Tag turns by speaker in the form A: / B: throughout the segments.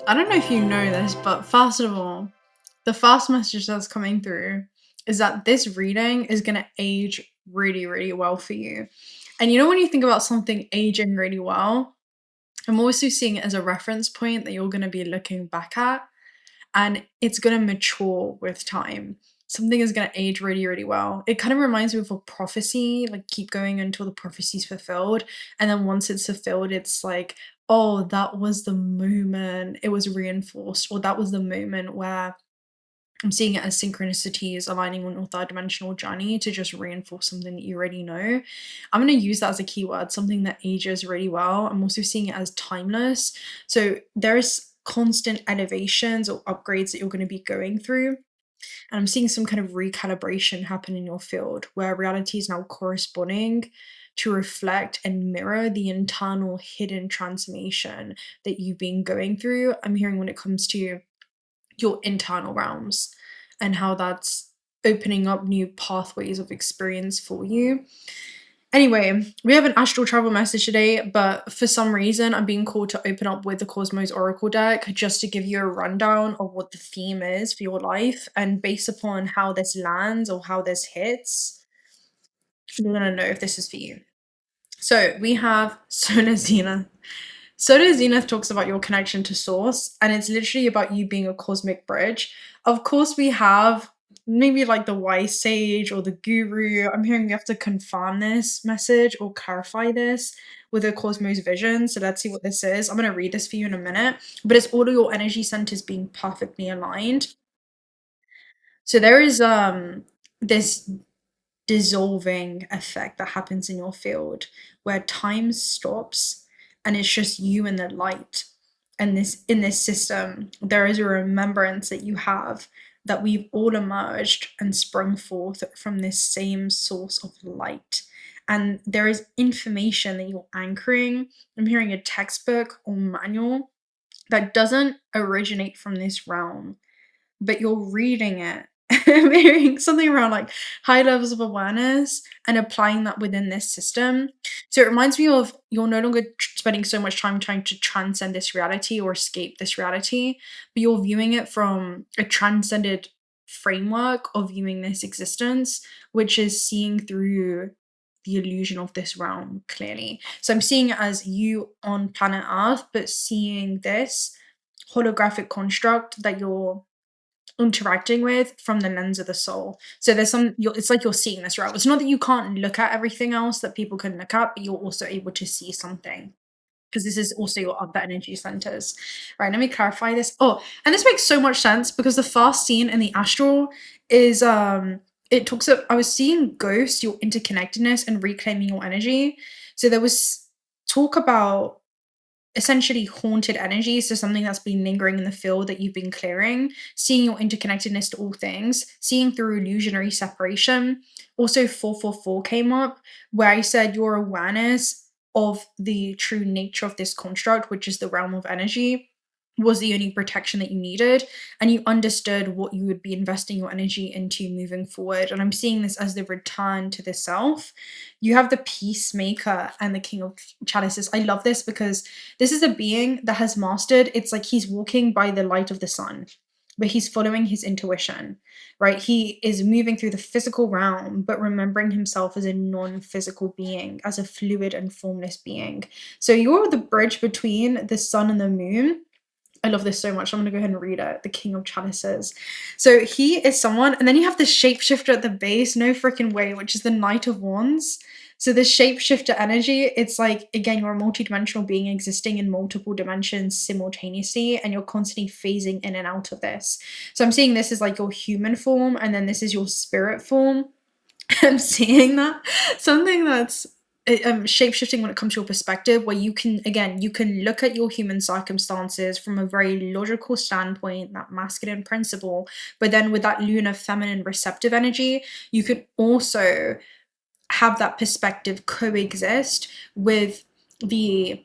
A: I don't know if you know this, but first of all, the first message that's coming through is that this reading is going to age really, really well for you. And you know, when you think about something aging really well, I'm also seeing it as a reference point that you're going to be looking back at, and it's going to mature with time. Something is going to age really, really well. It kind of reminds me of a prophecy, like keep going until the prophecy's fulfilled. And then once it's fulfilled, it's like, oh, that was the moment it was reinforced, or that was the moment where I'm seeing it as synchronicities aligning on your third dimensional journey to just reinforce something that you already know. I'm going to use that as a keyword, something that ages really well. I'm also seeing it as timeless. So there's constant elevations or upgrades that you're going to be going through. And I'm seeing some kind of recalibration happen in your field where reality is now corresponding to reflect and mirror the internal hidden transformation that you've been going through. I'm hearing when it comes to your internal realms and how that's opening up new pathways of experience for you. Anyway, we have an astral travel message today, but for some reason, I'm being called to open up with the Cosmos Oracle deck just to give you a rundown of what the theme is for your life. And based upon how this lands or how this hits, you're going to know if this is for you. So we have Solar Zenith. Solar Zenith talks about your connection to Source, and it's literally about you being a cosmic bridge. Of course, we have maybe like the wise sage or the guru. I'm hearing we have to confirm this message or clarify this with a cosmos vision. So let's see what this is. I'm going to read this for you in a minute, but it's all of your energy centers being perfectly aligned. So there is this dissolving effect that happens in your field where time stops and it's just you and the light. And this in this system, there is a remembrance that you have that we've all emerged and sprung forth from this same source of light. And there is information that you're anchoring. I'm hearing a textbook or manual that doesn't originate from this realm, but you're reading it. Hearing something around like high levels of awareness and applying that within this system. So it reminds me of you're no longer spending so much time trying to transcend this reality or escape this reality, but you're viewing it from a transcended framework of viewing this existence, which is seeing through the illusion of this realm clearly. So I'm seeing it as you on planet Earth, but seeing this holographic construct that you're interacting with from the lens of the soul. So there's it's like you're seeing this, right? It's not that you can't look at everything else that people can look at, but you're also able to see something because this is also your other energy centers. Right, let me clarify this. Oh, and this makes so much sense because the first scene in the astral is it talks of I was seeing ghosts, your interconnectedness and reclaiming your energy. So there was talk about essentially haunted energy, so something that's been lingering in the field that you've been clearing, seeing your interconnectedness to all things, seeing through illusionary separation. Also 444 came up where I said your awareness of the true nature of this construct, which is the realm of energy, was the only protection that you needed, and you understood what you would be investing your energy into moving forward. And I'm seeing this as the return to the self. You have the peacemaker and the king of chalices. I love this because this is a being that has mastered, it's like he's walking by the light of the sun, but he's following his intuition, right? He is moving through the physical realm, but remembering himself as a non-physical being, as a fluid and formless being. So you're the bridge between the sun and the moon. I love this so much. I'm gonna go ahead and read it. The King of Chalices. So he is someone, and then you have the shapeshifter at the base, no freaking way, which is the Knight of Wands. So the shapeshifter energy, it's like, again, you're a multidimensional being existing in multiple dimensions simultaneously, and you're constantly phasing in and out of this. So I'm seeing this as like your human form, and then this is your spirit form. I'm seeing that. Something that's shape-shifting when it comes to your perspective, where you can, again, you can look at your human circumstances from a very logical standpoint, that masculine principle, but then with that lunar feminine receptive energy, you can also have that perspective coexist with the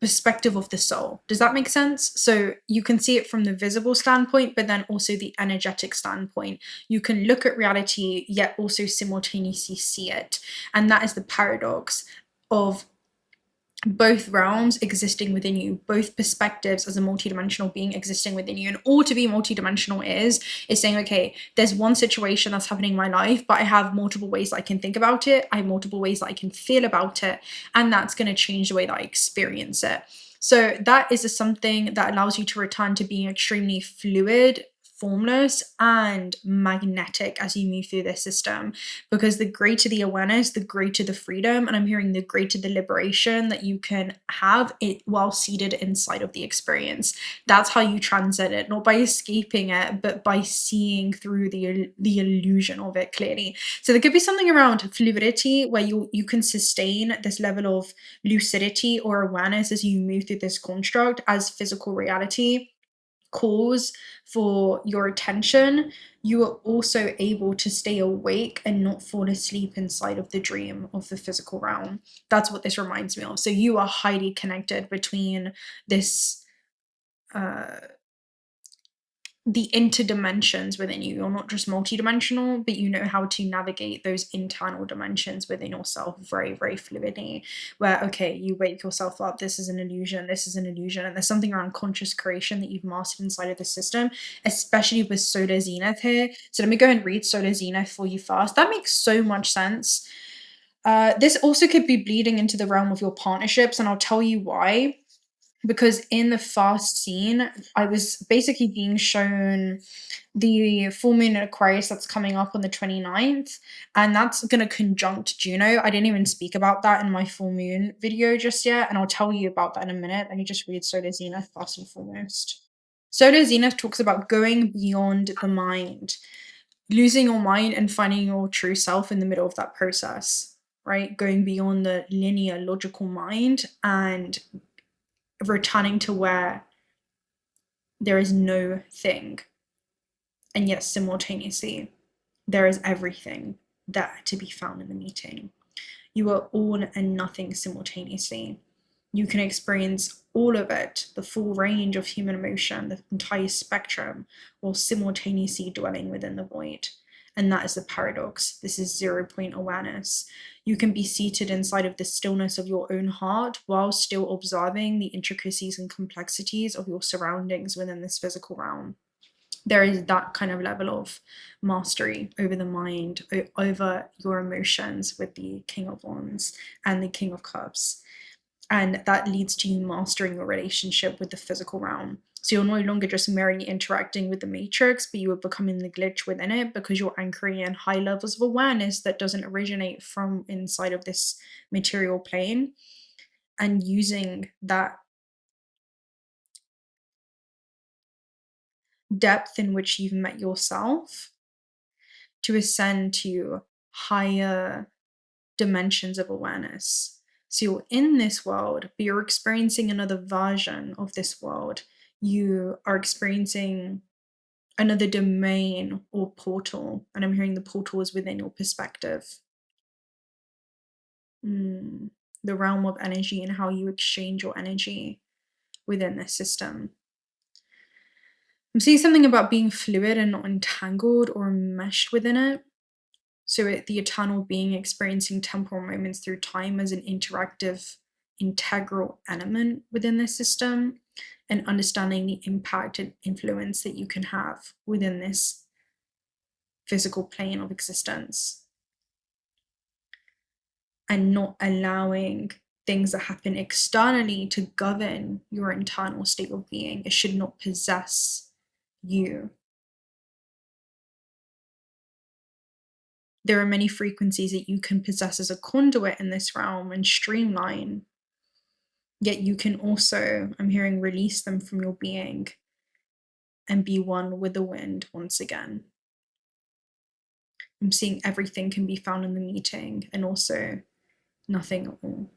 A: perspective of the soul. Does that make sense? So you can see it from the visible standpoint, but then also the energetic standpoint. You can look at reality, yet also simultaneously see it. And that is the paradox of both realms existing within you, both perspectives as a multidimensional being existing within you. And all to be multidimensional is saying, okay, there's one situation that's happening in my life, but I have multiple ways I can think about it. I have multiple ways that I can feel about it. And that's going to change the way that I experience it. So that is something that allows you to return to being extremely fluid, formless, and magnetic as you move through this system, because the greater the awareness, the greater the freedom, and I'm hearing the greater the liberation that you can have it while seated inside of the experience. That's how you transcend it, not by escaping it, but by seeing through the illusion of it clearly. So there could be something around fluidity where you can sustain this level of lucidity or awareness as you move through this construct as physical reality calls for your attention. You are also able to stay awake and not fall asleep inside of the dream of the physical realm. That's what this reminds me of. So you are highly connected between this the interdimensions within you. You're not just multidimensional, but you know how to navigate those internal dimensions within yourself very, very fluidly. Where, okay, you wake yourself up, this is an illusion, this is an illusion, and there's something around conscious creation that you've mastered inside of the system, especially with Solar Zenith here. So let me go and read Solar Zenith for you first. That makes so much sense. This also could be bleeding into the realm of your partnerships, and I'll tell you why. Because in the fast scene, I was basically being shown the full moon in Aquarius that's coming up on the 29th, and that's going to conjunct Juno. I didn't even speak about that in my full moon video just yet, and I'll tell you about that in a minute. Let me just read Solar Zenith first and foremost. Solar Zenith talks about going beyond the mind, losing your mind and finding your true self in the middle of that process, right? Going beyond the linear, logical mind and returning to where there is no thing, and yet simultaneously there is everything that to be found in the meeting. You are all and nothing simultaneously. You can experience all of it, the full range of human emotion, the entire spectrum, while simultaneously dwelling within the void. And that is the paradox. This is 0-point awareness. You can be seated inside of the stillness of your own heart while still observing the intricacies and complexities of your surroundings within this physical realm. There is that kind of level of mastery over the mind, over your emotions with the King of Wands and the King of Cups. And that leads to you mastering your relationship with the physical realm. So you're no longer just merely interacting with the matrix, but you are becoming the glitch within it, because you're anchoring in high levels of awareness that doesn't originate from inside of this material plane, and using that depth in which you've met yourself to ascend to higher dimensions of awareness. So you're in this world, but you're experiencing another version of this world. You are experiencing another domain or portal, and I'm hearing the portal is within your perspective. The realm of energy and how you exchange your energy within this system. I'm seeing something about being fluid and not entangled or enmeshed within it. So the eternal being experiencing temporal moments through time as an interactive, integral element within this system, and understanding the impact and influence that you can have within this physical plane of existence, and not allowing things that happen externally to govern your internal state of being. It should not possess you. There are many frequencies that you can possess as a conduit in this realm and streamline, yet you can also, I'm hearing, release them from your being and be one with the wind once again. I'm seeing everything can be found in the meeting, and also nothing at all.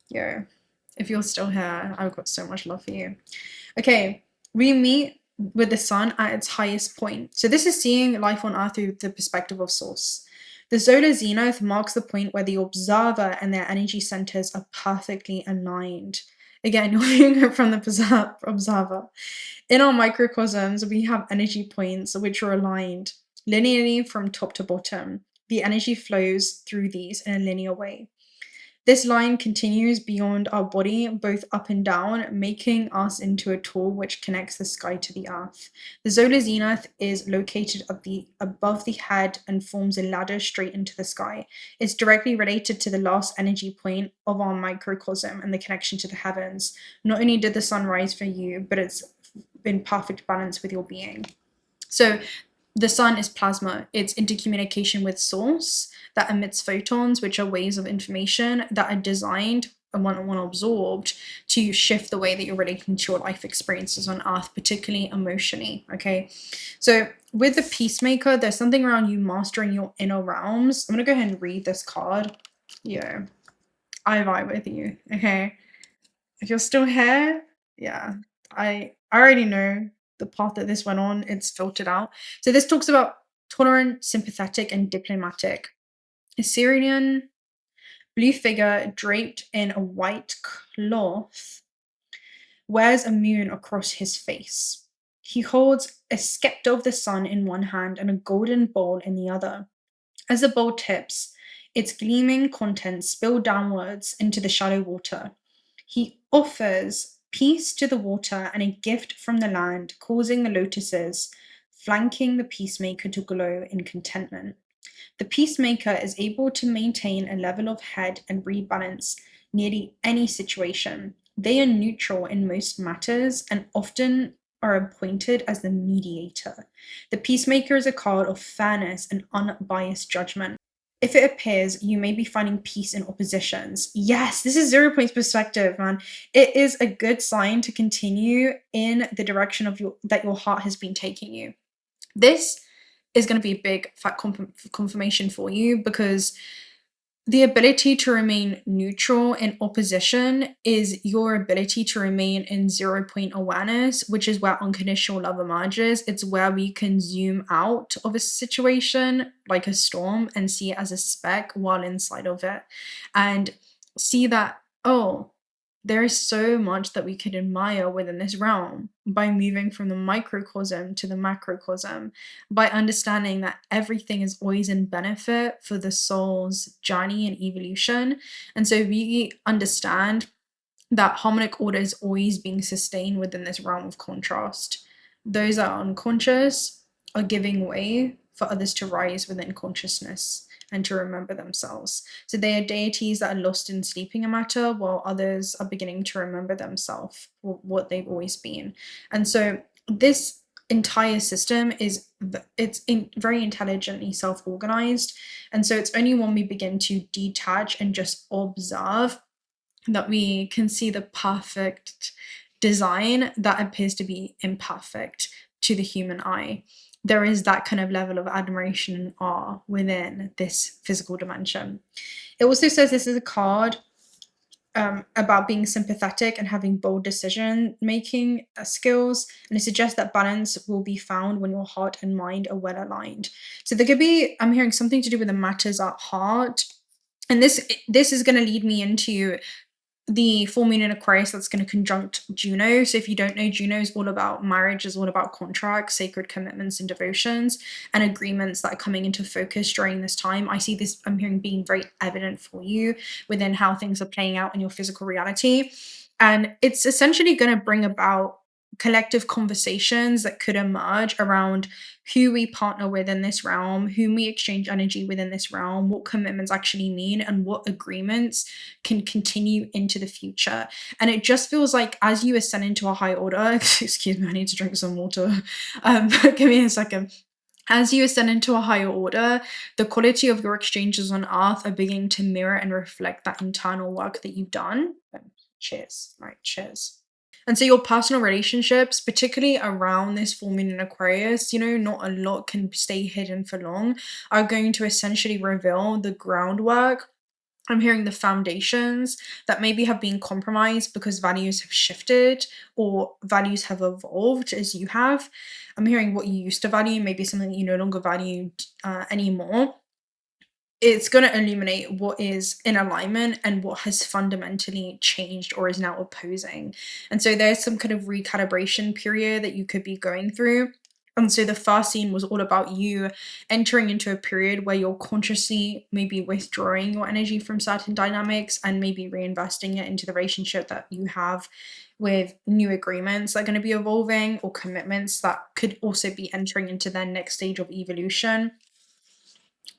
A: Yo, if you're still here, I've got so much love for you. Okay, we meet with the sun at its highest point. So this is seeing life on Earth through the perspective of Source. The solar zenith marks the point where the observer and their energy centers are perfectly aligned. Again, you're viewing it from the observer. In our microcosms, we have energy points which are aligned linearly from top to bottom. The energy flows through these in a linear way. This line continues beyond our body, both up and down, making us into a tool which connects the sky to the earth. The solar zenith is located above the head and forms a ladder straight into the sky. It's directly related to the last energy point of our microcosm and the connection to the heavens. Not only did the sun rise for you, but it's in perfect balance with your being. So the sun is plasma. It's intercommunication with source that emits photons, which are waves of information that are designed and when absorbed to shift the way that you're relating to your life experiences on earth, particularly emotionally. Okay, so with the peacemaker, there's something around you mastering your inner realms. I'm gonna go ahead and read this card. Yeah, I vibe with you. Okay, if you're still here, yeah, I already know the path that this went on. It's filtered out. So this talks about tolerant, sympathetic, and diplomatic. A Syrian blue figure draped in a white cloth wears a moon across his face. He holds a scepter of the sun in one hand and a golden bowl in the other. As the bowl tips, its gleaming contents spill downwards into the shallow water. He offers peace to the water and a gift from the land, causing the lotuses flanking the peacemaker to glow in contentment. The peacemaker is able to maintain a level of head and rebalance nearly any situation. They are neutral in most matters and often are appointed as the mediator. The peacemaker is a card of fairness and unbiased judgment. If it appears, you may be finding peace in oppositions. Yes, this is 0 points perspective, man. It is a good sign to continue in the direction of that your heart has been taking you. This is going to be a big fat confirmation for you, because the ability to remain neutral in opposition is your ability to remain in 0 point awareness, which is where unconditional love emerges. It's where we can zoom out of a situation like a storm and see it as a speck while inside of it, and see that, oh, there is so much that we could admire within this realm by moving from the microcosm to the macrocosm, by understanding that everything is always in benefit for the soul's journey and evolution. And so we understand that harmonic order is always being sustained within this realm of contrast. Those that are unconscious are giving way for others to rise within consciousness and to remember themselves. So they are deities that are lost in sleeping a matter, while others are beginning to remember themselves for what they've always been. And so this entire system is very intelligently self-organized. And so it's only when we begin to detach and just observe that we can see the perfect design that appears to be imperfect to the human eye. There is that kind of level of admiration and awe within this physical dimension. It also says this is a card about being sympathetic and having bold decision-making skills, and it suggests that balance will be found when your heart and mind are well aligned. So there could be, I'm hearing something to do with the matters at heart, and this is going to lead me into the full moon in Aquarius that's going to conjunct Juno. So if you don't know, Juno is all about marriage, is all about contracts, sacred commitments and devotions, and agreements that are coming into focus during this time. I see this, I'm hearing, being very evident for you within how things are playing out in your physical reality. And it's essentially going to bring about collective conversations that could emerge around who we partner with in this realm, whom we exchange energy within this realm, what commitments actually mean, and what agreements can continue into the future. And it just feels like as you ascend into a high order, excuse me, I need to drink some water. Give me a second. As you ascend into a higher order, the quality of your exchanges on earth are beginning to mirror and reflect that internal work that you've done. Cheers. All right, cheers. And so your personal relationships, particularly around this full moon in Aquarius, not a lot can stay hidden for long, are going to essentially reveal the groundwork. I'm hearing the foundations that maybe have been compromised because values have shifted or values have evolved as you have. I'm hearing what you used to value, maybe something that you no longer value anymore. It's going to illuminate what is in alignment and what has fundamentally changed or is now opposing. And so there's some kind of recalibration period that you could be going through. And so the first scene was all about you entering into a period where you're consciously maybe withdrawing your energy from certain dynamics and maybe reinvesting it into the relationship that you have with new agreements that are going to be evolving, or commitments that could also be entering into their next stage of evolution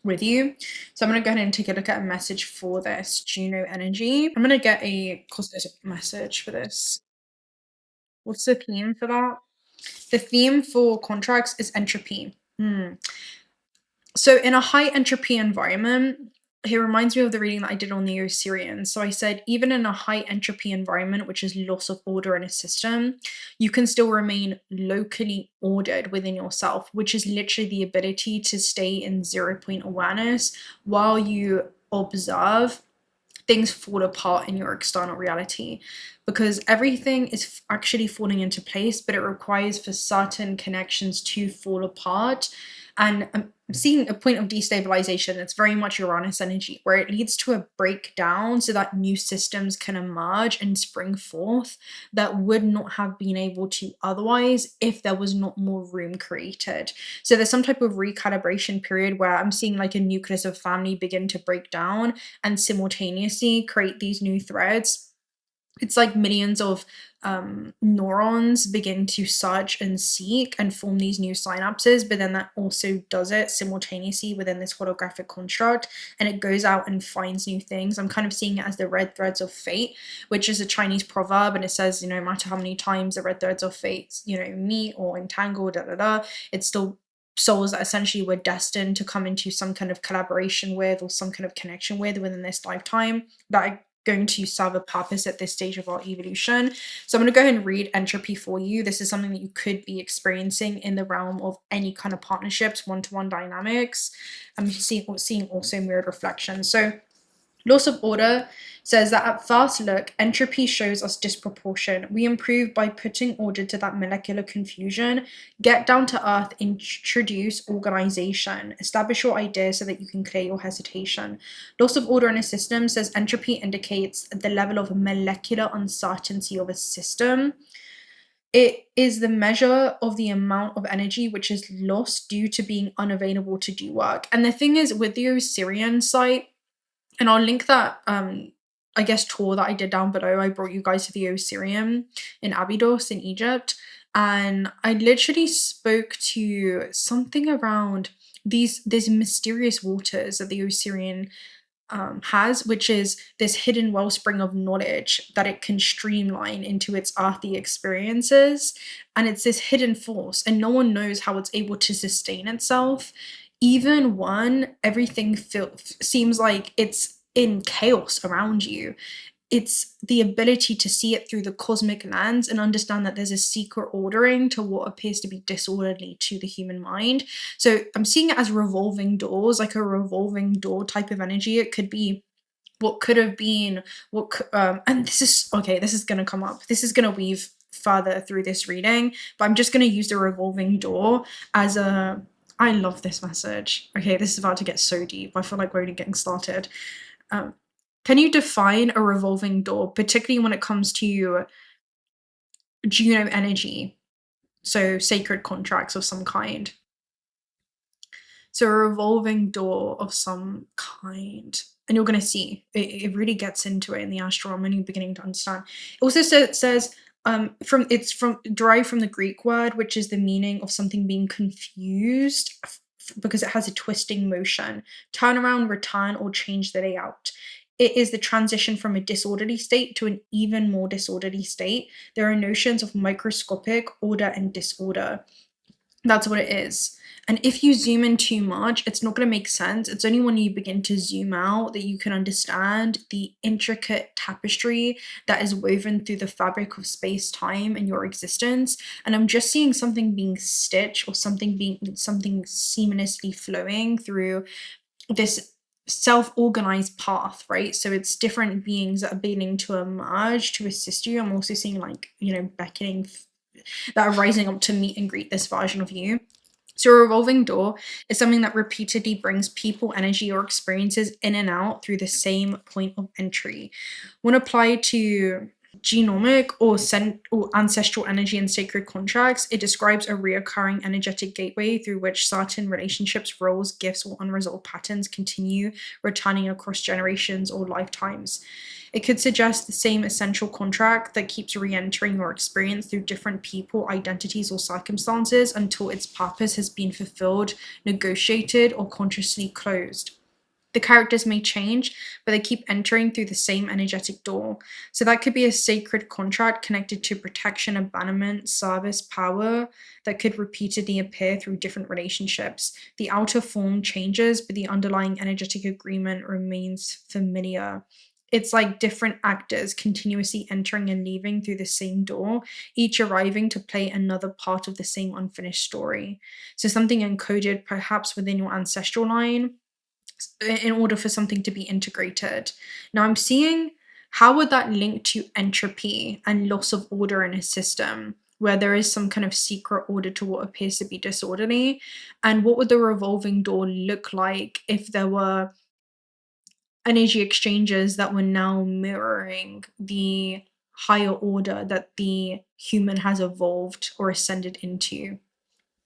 A: with you. So I'm going to go ahead and take a look at a message for this Juno energy. I'm going to get a cosmic message for this. What's the theme for that? The theme for contracts is entropy. So in a high entropy environment, it reminds me of the reading that I did on the Osirian. So I said, even in a high entropy environment, which is loss of order in a system, you can still remain locally ordered within yourself, which is literally the ability to stay in 0-point awareness while you observe things fall apart in your external reality, because everything is actually falling into place, but it requires for certain connections to fall apart. And I'm seeing a point of destabilization. It's very much Uranus energy, where it leads to a breakdown so that new systems can emerge and spring forth that would not have been able to otherwise if there was not more room created. So there's some type of recalibration period where I'm seeing like a nucleus of family begin to break down and simultaneously create these new threads. It's like millions of neurons begin to search and seek and form these new synapses, but then that also does it simultaneously within this holographic construct, and it goes out and finds new things. I'm kind of seeing it as the red threads of fate, which is a Chinese proverb, and it says, no matter how many times the red threads of fate, meet or entangle, it's still souls that essentially were destined to come into some kind of collaboration with, or some kind of connection with within this lifetime, that are going to serve a purpose at this stage of our evolution. So I'm going to go ahead and read entropy for you. This is something that you could be experiencing in the realm of any kind of partnerships, one-to-one dynamics. I'm seeing also mirrored reflections. So loss of order says that at first look, entropy shows us disproportion. We improve by putting order to that molecular confusion. Get down to earth, introduce organization. Establish your ideas so that you can clear your hesitation. Loss of order in a system says entropy indicates the level of molecular uncertainty of a system. It is the measure of the amount of energy which is lost due to being unavailable to do work. And the thing is, with the Osirian site, and I'll link that, I guess, tour that I did down below. I brought you guys to the Osirian in Abydos in Egypt. And I literally spoke to something around these mysterious waters that the Osirian has, which is this hidden wellspring of knowledge that it can streamline into its earthy experiences. And it's this hidden force, and no one knows how it's able to sustain itself. Even when everything seems like it's in chaos around you, it's the ability to see it through the cosmic lens and understand that there's a secret ordering to what appears to be disorderly to the human mind. So I'm seeing it as revolving doors, like a revolving door type of energy. It could be what could have been, and this is going to come up. This is going to weave further through this reading, but I'm just going to use the revolving door as a, I love this message. Okay, this is about to get so deep. I feel like we're only getting started. Can you define a revolving door, particularly when it comes to Juno energy? So sacred contracts of some kind. So a revolving door of some kind. And you're going to see, it really gets into it in the astral. I'm only beginning to understand. It also says, derived from the Greek word, which is the meaning of something being confused, because it has a twisting motion. Turn around, return, or change the layout. It is the transition from a disorderly state to an even more disorderly state. There are notions of microscopic order and disorder. That's what it is. And if you zoom in too much, it's not going to make sense. It's only when you begin to zoom out that you can understand the intricate tapestry that is woven through the fabric of space-time and your existence. And I'm just seeing something being stitched, or something seamlessly flowing through this self-organized path, right? So it's different beings that are beginning to emerge to assist you. I'm also seeing beckoning that are rising up to meet and greet this version of you. So a revolving door is something that repeatedly brings people, energy, or experiences in and out through the same point of entry. When applied to genomic or ancestral energy and sacred contracts, it describes a reoccurring energetic gateway through which certain relationships, roles, gifts, or unresolved patterns continue returning across generations or lifetimes. It could suggest the same essential contract that keeps re-entering your experience through different people, identities, or circumstances until its purpose has been fulfilled, negotiated, or consciously closed. The characters may change, but they keep entering through the same energetic door. So that could be a sacred contract connected to protection, abandonment, service, power that could repeatedly appear through different relationships. The outer form changes, but the underlying energetic agreement remains familiar. It's like different actors continuously entering and leaving through the same door, each arriving to play another part of the same unfinished story. So something encoded perhaps within your ancestral line in order for something to be integrated. Now I'm seeing, how would that link to entropy and loss of order in a system where there is some kind of secret order to what appears to be disorderly? And what would the revolving door look like if there were energy exchanges that were now mirroring the higher order that the human has evolved or ascended into?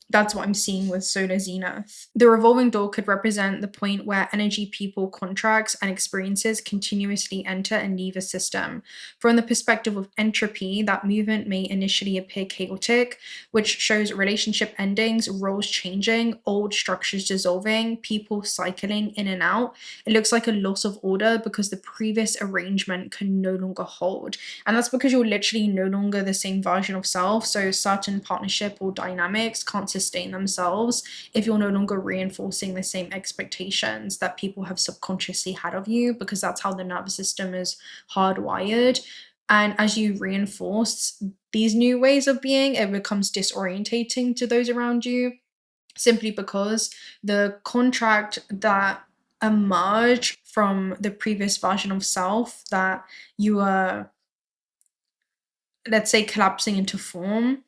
A: That's what I'm seeing with solar zenith. The revolving door could represent the point where energy, people, contracts, and experiences continuously enter and leave a system. From the perspective of entropy, that movement may initially appear chaotic, which shows relationship endings, roles changing, old structures dissolving, people cycling in and out. It looks like a loss of order because the previous arrangement can no longer hold. And that's because you're literally no longer the same version of self. So certain partnership or dynamics can't sustain themselves if you're no longer reinforcing the same expectations that people have subconsciously had of you, because that's how the nervous system is hardwired. And as you reinforce these new ways of being, it becomes disorientating to those around you, simply because the contract that emerged from the previous version of self that you are, let's say, collapsing into form,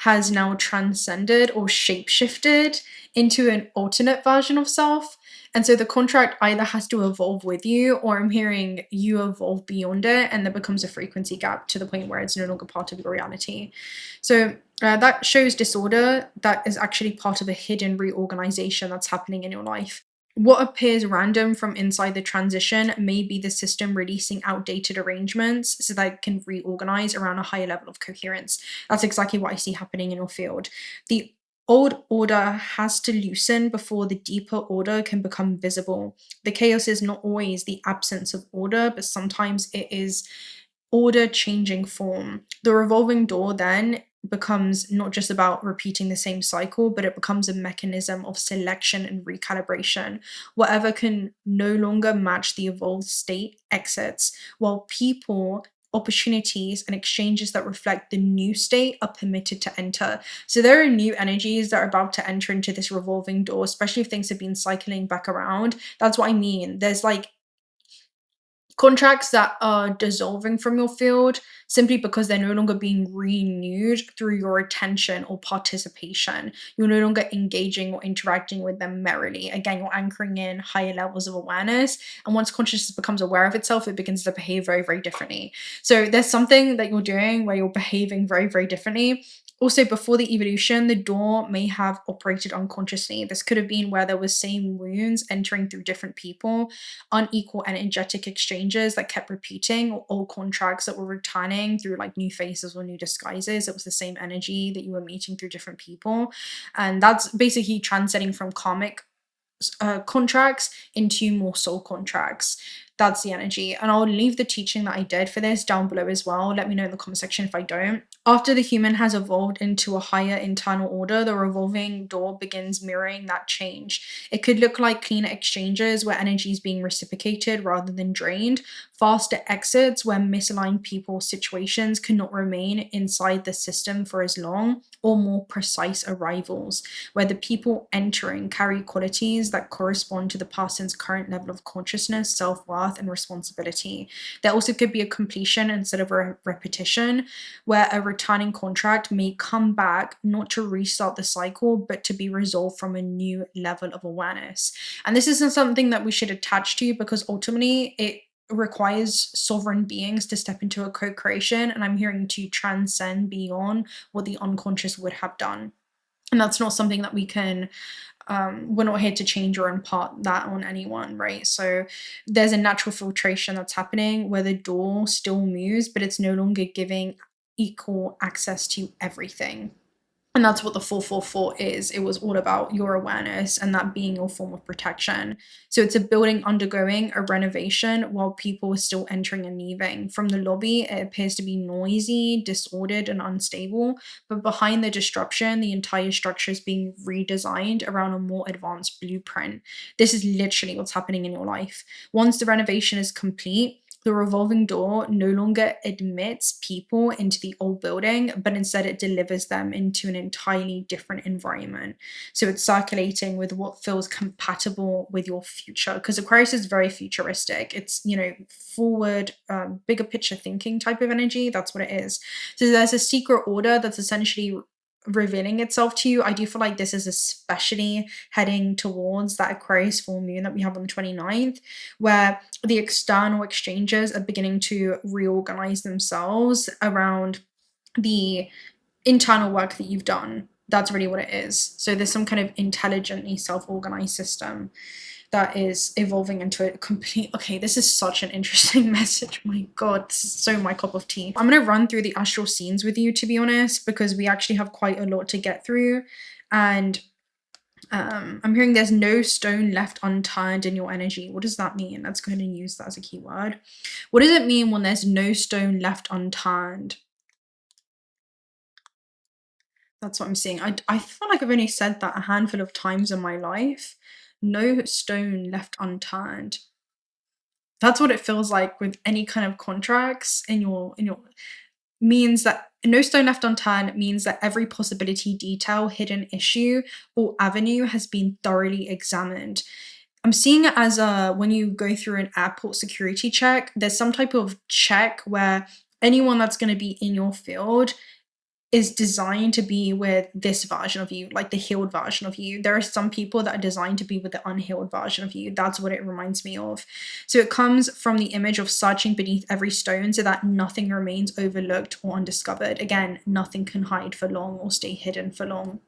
A: has now transcended or shapeshifted into an alternate version of self. And so the contract either has to evolve with you, or I'm hearing you evolve beyond it, and there becomes a frequency gap to the point where it's no longer part of your reality. So that shows disorder that is actually part of a hidden reorganization that's happening in your life. What appears random from inside the transition may be the system releasing outdated arrangements so that it can reorganize around a higher level of coherence. That's exactly what I see happening in your field. The old order has to loosen before the deeper order can become visible. The chaos is not always the absence of order, but sometimes it is order changing form. The revolving door then becomes not just about repeating the same cycle, but it becomes a mechanism of selection and recalibration. Whatever can no longer match the evolved state exits, while people, opportunities, and exchanges that reflect the new state are permitted to enter. So there are new energies that are about to enter into this revolving door, especially if things have been cycling back around. That's what I mean. There's like contracts that are dissolving from your field simply because they're no longer being renewed through your attention or participation. You're no longer engaging or interacting with them merrily. Again, you're anchoring in higher levels of awareness. And once consciousness becomes aware of itself, it begins to behave very, very differently. So there's something that you're doing where you're behaving very, very differently. Also, before the evolution, the door may have operated unconsciously. This could have been where there was same wounds entering through different people, unequal energetic exchanges that kept repeating, or old contracts that were returning through like new faces or new disguises. It was the same energy that you were meeting through different people. And that's basically transcending from karmic contracts into more soul contracts. That's the energy. And I'll leave the teaching that I did for this down below as well. Let me know in the comment section if I don't. After the human has evolved into a higher internal order, the revolving door begins mirroring that change. It could look like cleaner exchanges where energy is being reciprocated rather than drained, faster exits where misaligned people situations cannot remain inside the system for as long, or more precise arrivals where the people entering carry qualities that correspond to the person's current level of consciousness, self-worth, and responsibility. There also could be a completion instead of a repetition, where a returning contract may come back not to restart the cycle, but to be resolved from a new level of awareness. And this isn't something that we should attach to, because ultimately it requires sovereign beings to step into a co-creation, and I'm hearing to transcend beyond what the unconscious would have done. And that's not something that we can, we're not here to change or impart that on anyone, right? So there's a natural filtration that's happening where the door still moves, but it's no longer giving equal access to everything. And that's what the 444 is. It was all about your awareness and that being your form of protection. So it's a building undergoing a renovation while people are still entering and leaving. From the lobby, it appears to be noisy, disordered, and unstable. But behind the disruption, the entire structure is being redesigned around a more advanced blueprint. This is literally what's happening in your life. Once the renovation is complete, the revolving door no longer admits people into the old building, but instead it delivers them into an entirely different environment. So it's circulating with what feels compatible with your future, because Aquarius is very futuristic. It's, forward, bigger picture thinking type of energy. That's what it is. So there's a secret order that's essentially revealing itself to you. I do feel like this is especially heading towards that Aquarius full moon that we have on the 29th, where the external exchanges are beginning to reorganize themselves around the internal work that you've done. That's really what it is. So there's some kind of intelligently self-organized system that is evolving into a complete, okay, this is such an interesting message. My God, this is so my cup of tea. I'm going to run through the astral scenes with you, to be honest, because we actually have quite a lot to get through. And I'm hearing there's no stone left unturned in your energy. What does that mean? Let's go ahead and use that as a keyword. What does it mean when there's no stone left unturned? That's what I'm seeing. I feel like I've only said that a handful of times in my life. No stone left unturned. That's what it feels like with any kind of contracts in your means that no stone left unturned means that every possibility, detail, hidden issue, or avenue has been thoroughly examined. I'm seeing it as when you go through an airport security check, there's some type of check where anyone that's going to be in your field is designed to be with this version of you, like the healed version of you. There are some people that are designed to be with the unhealed version of you. That's what it reminds me of. So it comes from the image of searching beneath every stone so that nothing remains overlooked or undiscovered. Again, nothing can hide for long or stay hidden for long.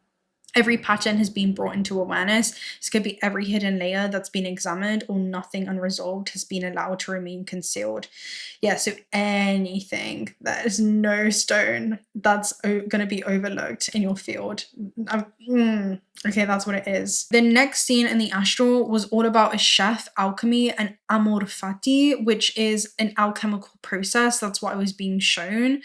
A: Every pattern has been brought into awareness. This could be every hidden layer that's been examined, or nothing unresolved has been allowed to remain concealed. Yeah, so anything that is no stone that's going to be overlooked in your field. Okay, that's what it is. The next scene in the astral was all about a chef, alchemy, and amor fati, which is an alchemical process. That's what I was being shown.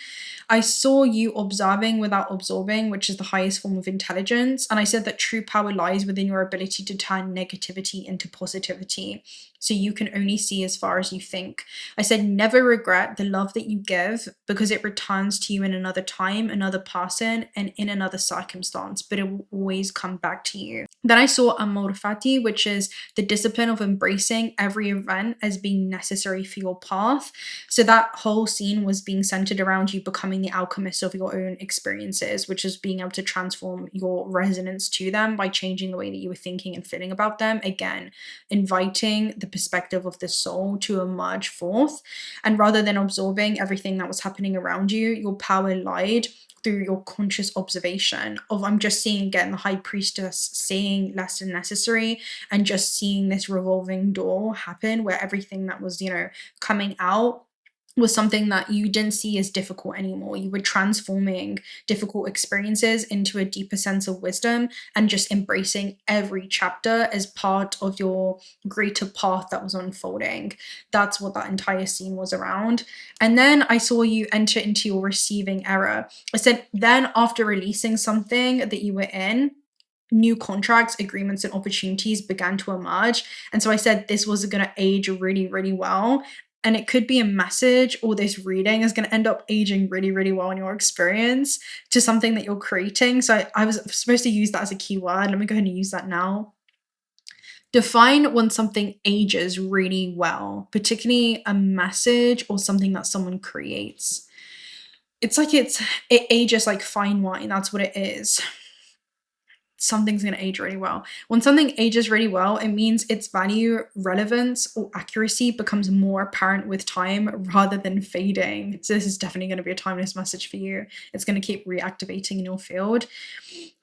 A: I saw you observing without absorbing, which is the highest form of intelligence. And I said that true power lies within your ability to turn negativity into positivity. So you can only see as far as you think. I said, never regret the love that you give, because it returns to you in another time, another person, and in another circumstance, but it will always come back to you. Then I saw amor fati, which is the discipline of embracing every event as being necessary for your path. So that whole scene was being centered around you becoming the alchemist of your own experiences, which is being able to transform your resonance to them by changing the way that you were thinking and feeling about them. Again, inviting the perspective of the soul to emerge forth. And rather than absorbing everything that was happening around you, your power lied through your conscious observation of, I'm just seeing again the high priestess saying less than necessary, and just seeing this revolving door happen where everything that was, coming out was something that you didn't see as difficult anymore. You were transforming difficult experiences into a deeper sense of wisdom and just embracing every chapter as part of your greater path that was unfolding. That's what that entire scene was around. And then I saw you enter into your receiving era. I said, then after releasing something that you were in, new contracts, agreements, and opportunities began to emerge. And so I said this was going to age really, really well. And it could be a message, or this reading is going to end up aging really, really well in your experience to something that you're creating. So I was supposed to use that as a keyword. Let me go ahead and use that now. Define when something ages really well, particularly a message or something that someone creates. It's like it ages like fine wine. That's what it is. something's going to age really well. When something ages really well, it means its value, relevance, or accuracy becomes more apparent with time rather than fading. So this is definitely going to be a timeless message for you. It's going to keep reactivating in your field.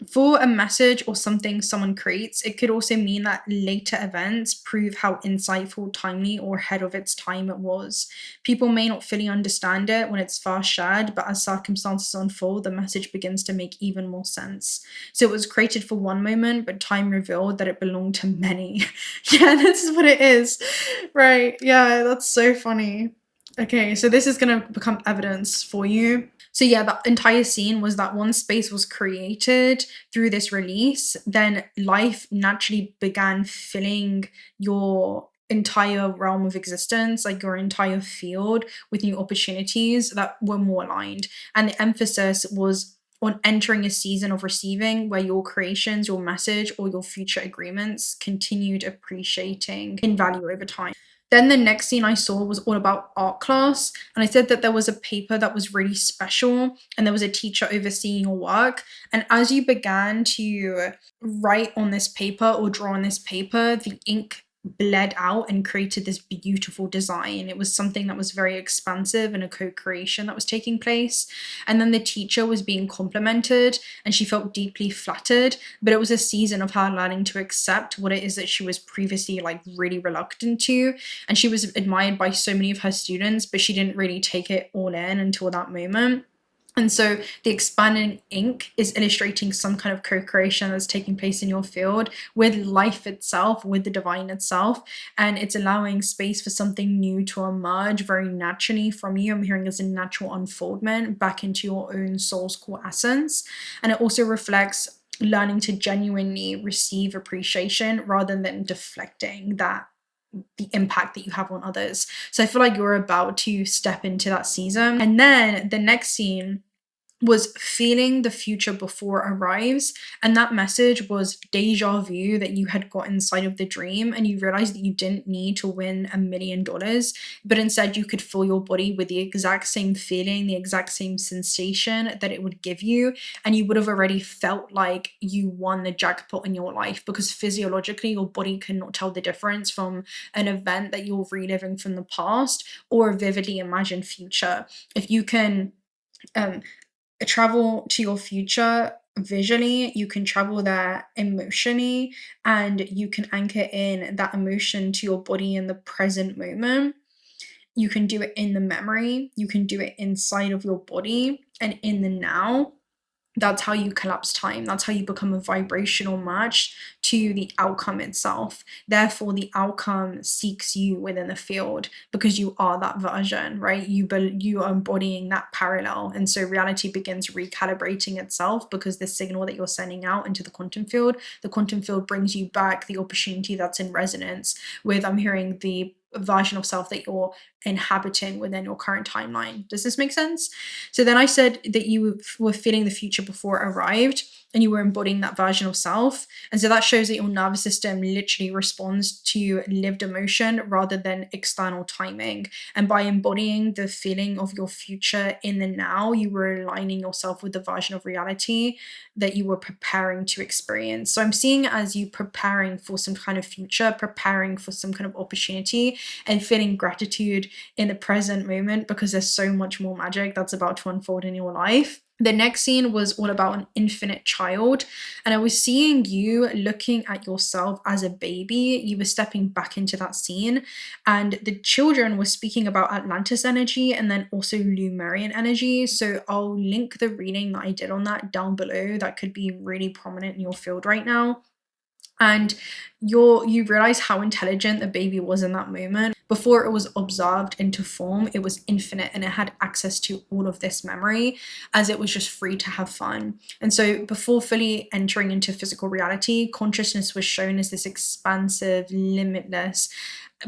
A: For a message or something someone creates, it could also mean that later events prove how insightful, timely, or ahead of its time it was. People may not fully understand it when it's first shared, but as circumstances unfold, the message begins to make even more sense. So it was created for one moment, but time revealed that it belonged to many. Yeah, this is what it is. Right. Yeah, that's so funny. Okay, so this is going to become evidence for you. So yeah, the entire scene was that once space was created through this release, then life naturally began filling your entire realm of existence, like your entire field, with new opportunities that were more aligned. And the emphasis was on entering a season of receiving where your creations, your message, or your future agreements continued appreciating in value over time. Then the next scene I saw was all about art class. And I said that there was a paper that was really special and there was a teacher overseeing your work. And as you began to write on this paper or draw on this paper, the ink bled out and created this beautiful design. It was something that was very expansive and a co-creation that was taking place. And then the teacher was being complimented and she felt deeply flattered, but it was a season of her learning to accept what it is that she was previously like really reluctant to. And she was admired by so many of her students, but she didn't really take it all in until that moment. And so the expanding ink is illustrating some kind of co-creation that's taking place in your field with life itself, with the divine itself, and it's allowing space for something new to emerge very naturally from you. I'm hearing as a natural unfoldment back into your own soul's core essence. And it also reflects learning to genuinely receive appreciation rather than deflecting the impact that you have on others. So I feel like you're about to step into that season. And then the next scene was feeling the future before it arrives. And that message was deja vu that you had got inside of the dream and you realized that you didn't need to win $1 million, but instead you could fill your body with the exact same feeling, the exact same sensation that it would give you. And you would have already felt like you won the jackpot in your life because physiologically your body cannot tell the difference from an event that you're reliving from the past or a vividly imagined future. If you can travel to your future visually, you can travel there emotionally, and you can anchor in that emotion to your body in the present moment. You can do it in the memory, you can do it inside of your body and in the now. That's how you collapse time. That's how you become a vibrational match to the outcome itself. Therefore, the outcome seeks you within the field because you are that version, right? You are embodying that parallel. And so reality begins recalibrating itself because the signal that you're sending out into the quantum field brings you back the opportunity that's in resonance with, I'm hearing, the version of self that you're inhabiting within your current timeline. Does this make sense? So then I said that you were feeling the future before it arrived and you were embodying that version of self. And so that shows that your nervous system literally responds to lived emotion rather than external timing. And by embodying the feeling of your future in the now, you were aligning yourself with the version of reality that you were preparing to experience. So I'm seeing as you preparing for some kind of future, preparing for some kind of opportunity, and feeling gratitude in the present moment because there's so much more magic that's about to unfold in your life. The next scene was all about an infinite child, and I was seeing you looking at yourself as a baby. You were stepping back into that scene, and the children were speaking about Atlantis energy and then also Lemurian energy. So I'll link the reading that I did on that down below. That could be really prominent in your field right now. And you realize how intelligent the baby was in that moment. Before it was observed into form, it was infinite and it had access to all of this memory as it was just free to have fun. And so before fully entering into physical reality, consciousness was shown as this expansive, limitless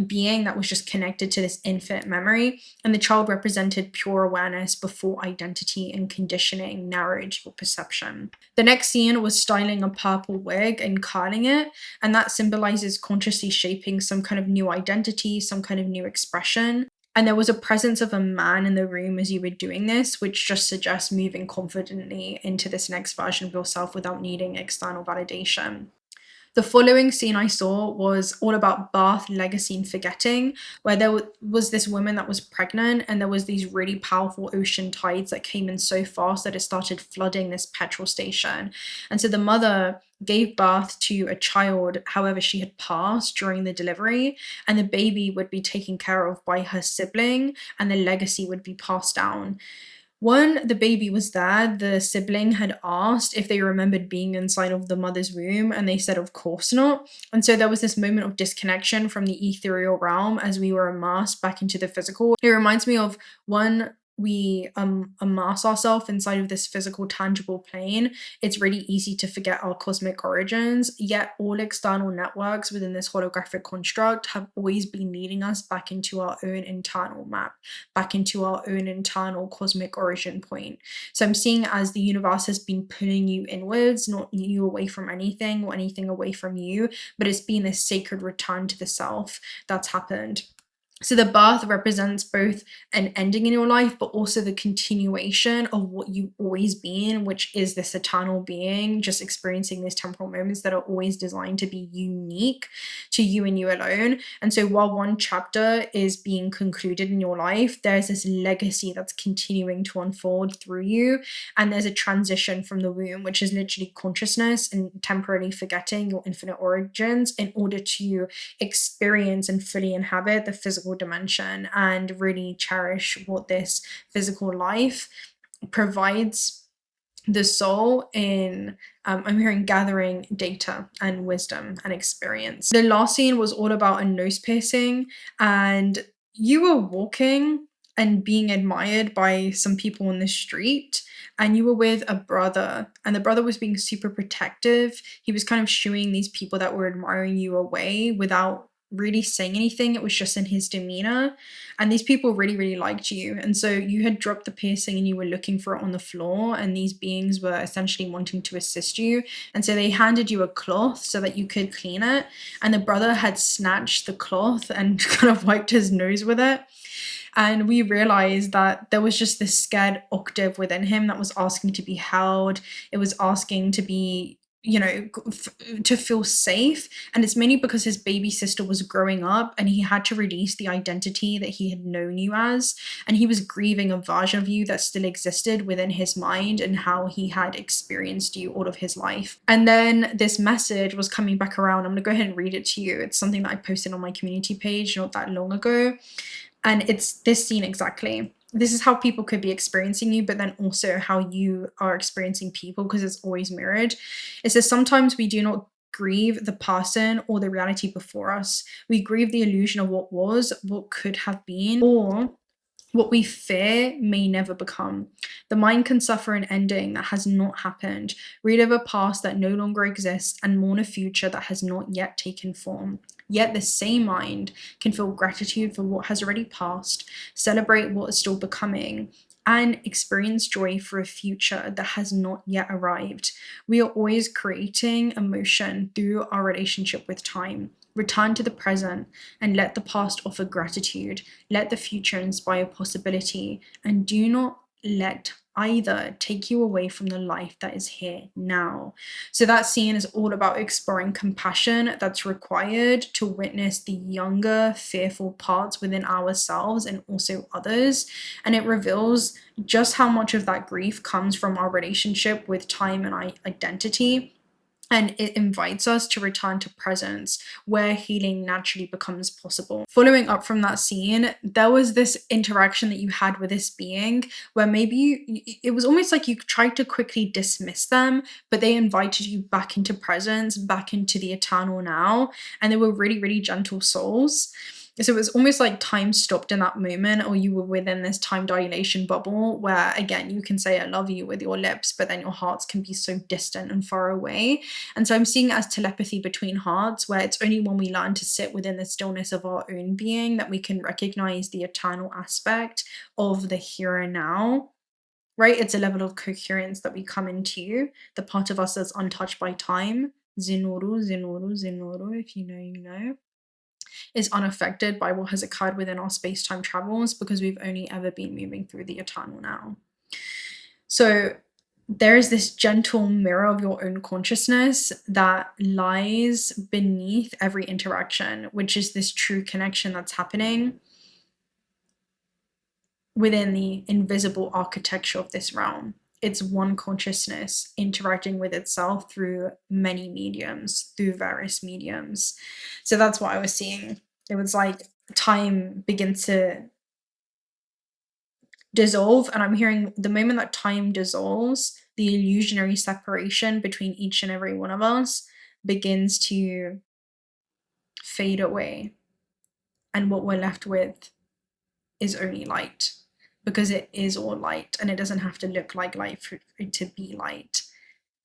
A: being that was just connected to this infinite memory, and the child represented pure awareness before identity and conditioning narrowed your perception. The next scene was styling a purple wig and curling it, and that symbolizes consciously shaping some kind of new identity, some kind of new expression. And there was a presence of a man in the room as you were doing this, which just suggests moving confidently into this next version of yourself without needing external validation. The following scene I saw was all about birth, legacy, and forgetting, where there was this woman that was pregnant, and there was these really powerful ocean tides that came in so fast that it started flooding this petrol station. And so the mother gave birth to a child, however, she had passed during the delivery, and the baby would be taken care of by her sibling, and the legacy would be passed down. When the baby was there, the sibling had asked if they remembered being inside of the mother's womb, and they said, of course not. And so there was this moment of disconnection from the ethereal realm as we were immersed back into the physical. It reminds me of when we immerse ourselves inside of this physical, tangible plane, it's really easy to forget our cosmic origins, yet all external networks within this holographic construct have always been leading us back into our own internal map, back into our own internal cosmic origin point. So I'm seeing as the universe has been pulling you inwards, not you away from anything or anything away from you, but it's been this sacred return to the self that's happened. So the birth represents both an ending in your life, but also the continuation of what you've always been, which is this eternal being, just experiencing these temporal moments that are always designed to be unique to you and you alone. And so while one chapter is being concluded in your life, there's this legacy that's continuing to unfold through you. And there's a transition from the womb, which is literally consciousness and temporarily forgetting your infinite origins in order to experience and fully inhabit the physical dimension and really cherish what this physical life provides the soul in. I'm hearing gathering data and wisdom and experience. The last scene was all about a nose piercing, and you were walking and being admired by some people on the street, and you were with a brother, and the brother was being super protective. He was kind of shooing these people that were admiring you away without really saying anything. It was just in his demeanor, and these people really, really liked you. And so you had dropped the piercing and you were looking for it on the floor, and these beings were essentially wanting to assist you, and so they handed you a cloth so that you could clean it, and the brother had snatched the cloth and kind of wiped his nose with it. And we realized that there was just this scared octave within him that was asking to be held. It was asking to be, to feel safe. And it's mainly because his baby sister was growing up and he had to release the identity that he had known you as. And he was grieving a version of you that still existed within his mind and how he had experienced you all of his life. And then this message was coming back around. I'm going to go ahead and read it to you. It's something that I posted on my community page not that long ago. And it's this scene exactly. This is how people could be experiencing you, but then also how you are experiencing people, because it's always mirrored. It says, sometimes we do not grieve the person or the reality before us. We grieve the illusion of what was, what could have been, or what we fear may never become. The mind can suffer an ending that has not happened, relive a past that no longer exists, and mourn a future that has not yet taken form. Yet the same mind can feel gratitude for what has already passed, celebrate what is still becoming, and experience joy for a future that has not yet arrived. We are always creating emotion through our relationship with time. Return to the present and let the past offer gratitude. Let the future inspire possibility, and do not let either take you away from the life that is here now. So that scene is all about exploring compassion that's required to witness the younger, fearful parts within ourselves and also others. And it reveals just how much of that grief comes from our relationship with time and identity. And it invites us to return to presence, where healing naturally becomes possible. Following up from that scene, there was this interaction that you had with this being where maybe it was almost like you tried to quickly dismiss them, but they invited you back into presence, back into the eternal now. And they were really, really gentle souls. So it was almost like time stopped in that moment, or you were within this time dilation bubble where, again, you can say I love you with your lips, but then your hearts can be so distant and far away. And so I'm seeing it as telepathy between hearts, where it's only when we learn to sit within the stillness of our own being that we can recognize the eternal aspect of the here and now. Right? It's a level of coherence that we come into, the part of us that's untouched by time. Zinuru, zinuru, zinuru, if you know, you know. is unaffected by what has occurred within our space-time travels because we've only ever been moving through the eternal now. So there is this gentle mirror of your own consciousness that lies beneath every interaction, which is this true connection that's happening within the invisible architecture of this realm. It's one consciousness interacting with itself through many mediums, through various mediums. So that's what I was seeing. It was like time begins to dissolve, and I'm hearing the moment that time dissolves, the illusionary separation between each and every one of us begins to fade away. And what we're left with is only light, because it is all light and it doesn't have to look like light for it to be light.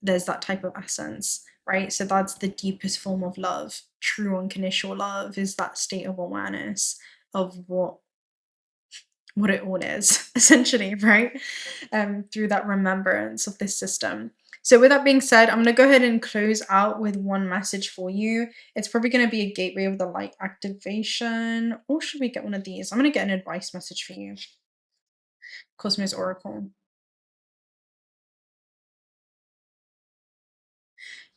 A: There's that type of essence, right? So that's the deepest form of love. True unconditional love is that state of awareness of what it all is, essentially, right? Through that remembrance of this system. So with that being said, I'm going to go ahead and close out with one message for you. It's probably going to be a gateway of the light activation. Or should we get one of these? I'm going to get an advice message for you. Cosmos Oracle.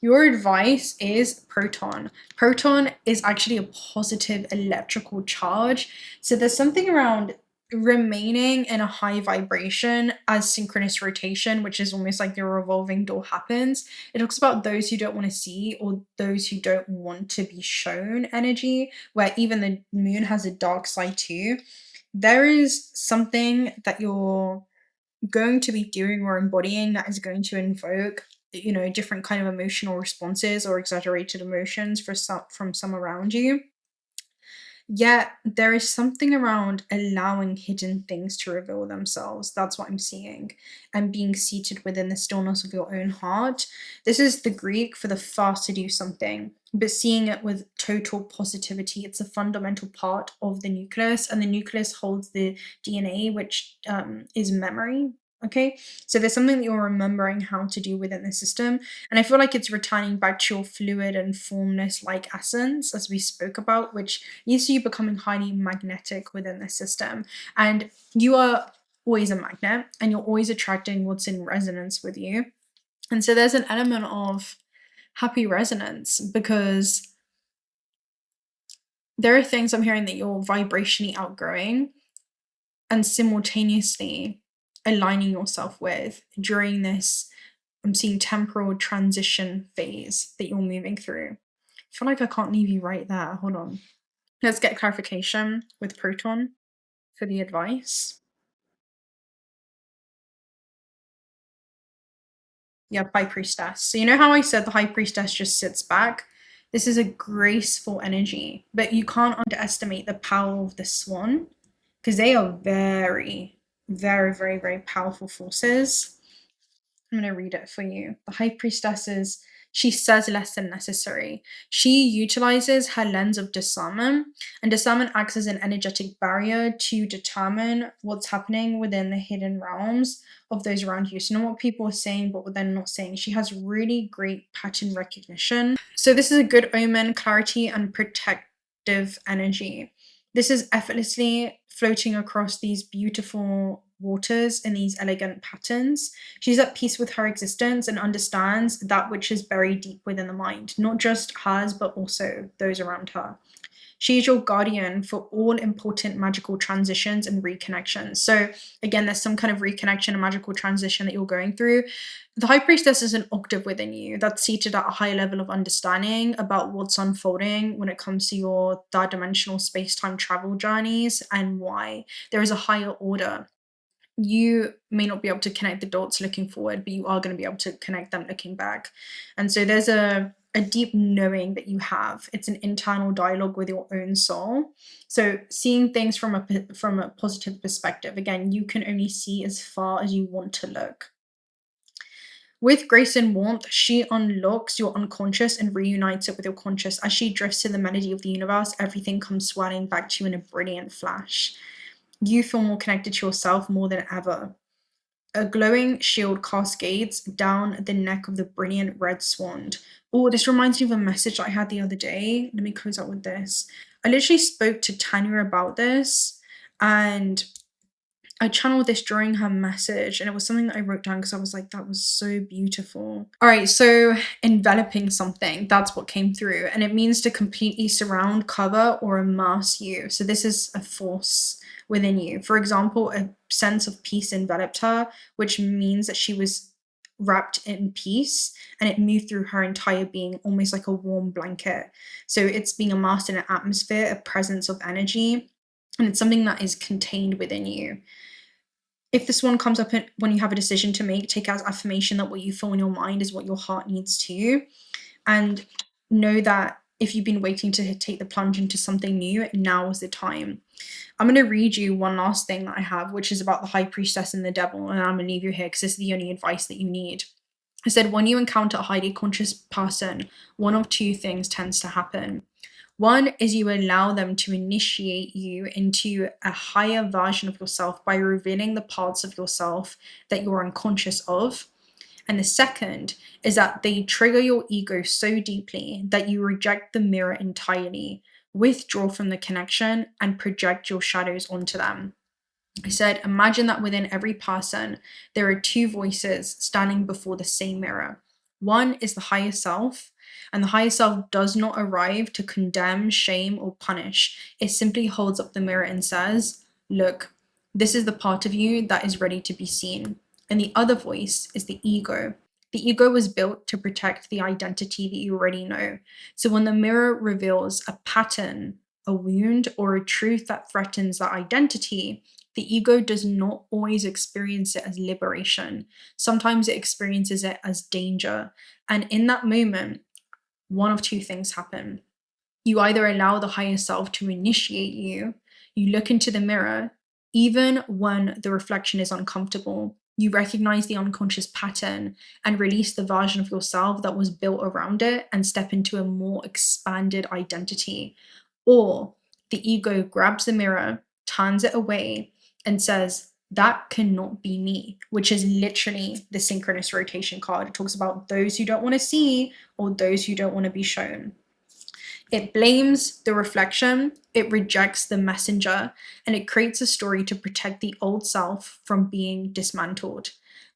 A: Your advice is proton. Proton is actually a positive electrical charge. So there's something around remaining in a high vibration as synchronous rotation, which is almost like the revolving door happens. It talks about those who don't want to see or those who don't want to be shown energy, where even the moon has a dark side too. There is something that you're going to be doing or embodying that is going to invoke, you know, different kind of emotional responses or exaggerated emotions from some around you. Yet there is something around allowing hidden things to reveal themselves. That's what I'm seeing. And being seated within the stillness of your own heart. This is the Greek for the fast to do something, but seeing it with total positivity. It's a fundamental part of the nucleus, and the nucleus holds the DNA, which is memory. Okay, so there's something that you're remembering how to do within the system. And I feel like it's returning back to your fluid and formless like essence, as we spoke about, which leads to you becoming highly magnetic within the system. And you are always a magnet, and you're always attracting what's in resonance with you. And so there's an element of happy resonance, because there are things I'm hearing that you're vibrationally outgrowing and simultaneously aligning yourself with during this, I'm seeing, temporal transition phase that you're moving through. I feel like I can't leave you right there. Hold on. Let's get clarification with Proton for the advice. Yeah, High Priestess. So you know how I said the High Priestess just sits back? This is a graceful energy, but you can't underestimate the power of the Swan, because they are very, very, very, very powerful forces. I'm going to read it for you. The High Priestess she says less than necessary. She utilizes her lens of discernment, and discernment acts as an energetic barrier to determine what's happening within the hidden realms of those around you. So, know what people are saying, but what they're not saying. She has really great pattern recognition. So, this is a good omen, clarity, and protective energy. This is effortlessly floating across these beautiful waters in these elegant patterns. She's at peace with her existence and understands that which is buried deep within the mind, not just hers, but also those around her. She is your guardian for all important magical transitions and reconnections. So, again, there's some kind of reconnection and magical transition that you're going through. The High Priestess is an octave within you that's seated at a high level of understanding about what's unfolding when it comes to your third dimensional space time travel journeys and why. There is a higher order. You may not be able to connect the dots looking forward, but you are going to be able to connect them looking back. And so there's a deep knowing that you have. It's an internal dialogue with your own soul. So seeing things from a positive perspective. Again, you can only see as far as you want to look. With grace and warmth, she unlocks your unconscious and reunites it with your conscious. As she drifts to the melody of the universe, everything comes swirling back to you in a brilliant flash. You feel more connected to yourself more than ever. A glowing shield cascades down the neck of the brilliant red swan. Oh, this reminds me of a message I had the other day. Let me close out with this. I literally spoke to Tanya about this, and I channeled this during her message, and it was something that I wrote down because I was like, that was so beautiful. All right, so enveloping something, that's what came through, and it means to completely surround, cover, or immerse you. So this is a force within you. For example, a sense of peace enveloped her, which means that she was wrapped in peace, and it moved through her entire being, almost like a warm blanket. So it's being immersed in an atmosphere, a presence of energy, and it's something that is contained within you. If this one comes up when you have a decision to make, take as affirmation that what you feel in your mind is what your heart needs to. And know that if you've been waiting to take the plunge into something new, now is the time. I'm going to read you one last thing that I have, which is about the high priestess and the devil. And I'm going to leave you here because this is the only advice that you need. I said, when you encounter a highly conscious person, one of two things tends to happen. One is you allow them to initiate you into a higher version of yourself by revealing the parts of yourself that you're unconscious of. And the second is that they trigger your ego so deeply that you reject the mirror entirely, withdraw from the connection, and project your shadows onto them. I said, imagine that within every person, there are two voices standing before the same mirror. One is the higher self, and the higher self does not arrive to condemn, shame, or punish. It simply holds up the mirror and says, look, this is the part of you that is ready to be seen. And the other voice is the ego. The ego was built to protect the identity that you already know. So when the mirror reveals a pattern, a wound, or a truth that threatens that identity, the ego does not always experience it as liberation. Sometimes it experiences it as danger. And in that moment, one of two things happen. You either allow the higher self to initiate you, you look into the mirror, even when the reflection is uncomfortable, you recognize the unconscious pattern and release the version of yourself that was built around it and step into a more expanded identity. Or the ego grabs the mirror, turns it away, and says, that cannot be me, which is literally the synchronous rotation card. It talks about those who don't want to see or those who don't want to be shown. It blames the reflection, it rejects the messenger, and it creates a story to protect the old self from being dismantled.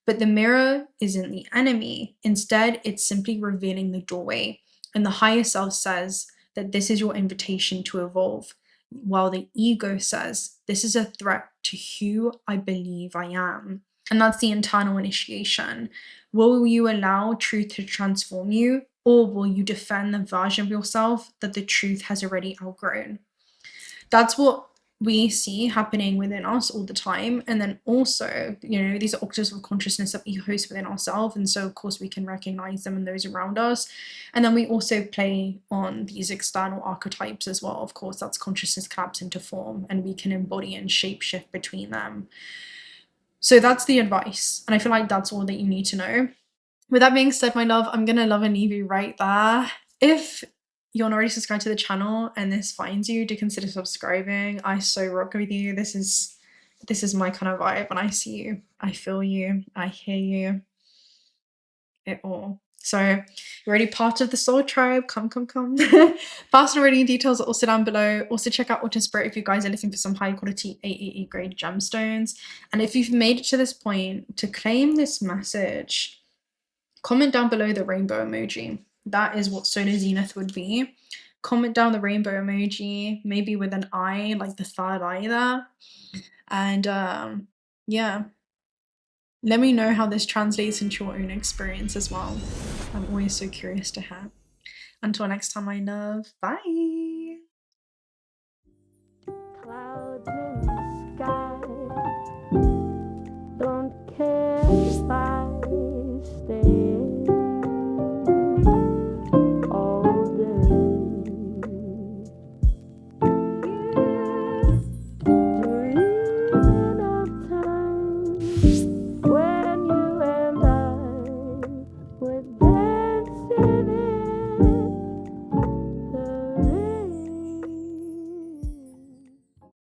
A: But the mirror isn't the enemy. Instead, it's simply revealing the doorway. And the higher self says that this is your invitation to evolve, while the ego says, this is a threat to who I believe I am. And that's the internal initiation. Will you allow truth to transform you, or will you defend the version of yourself that the truth has already outgrown? That's what we see happening within us all the time. And then also, these are octaves of consciousness that we host within ourselves. And so, of course, we can recognize them and those around us. And then we also play on these external archetypes as well. Of course, that's consciousness collapse into form, and we can embody and shape shift between them. So that's the advice. And I feel like that's all that you need to know. With that being said, my love, I'm going to love and leave you right there. If you're not already subscribed to the channel and this finds you, do consider subscribing. I so rock with you. This is my kind of vibe. When I see you, I feel you, I hear you, it all. So you're already part of the soul tribe. Come. Personal reading details are also down below. Also check out OTTER if you guys are looking for some high quality AAE grade gemstones. And if you've made it to this point, to claim this message, comment down below the rainbow emoji. That is what solar zenith would be. Comment down the rainbow emoji, maybe with an eye, like the third eye there. And yeah, let me know how this translates into your own experience as well. I'm always so curious to hear. Until next time, my love. Bye.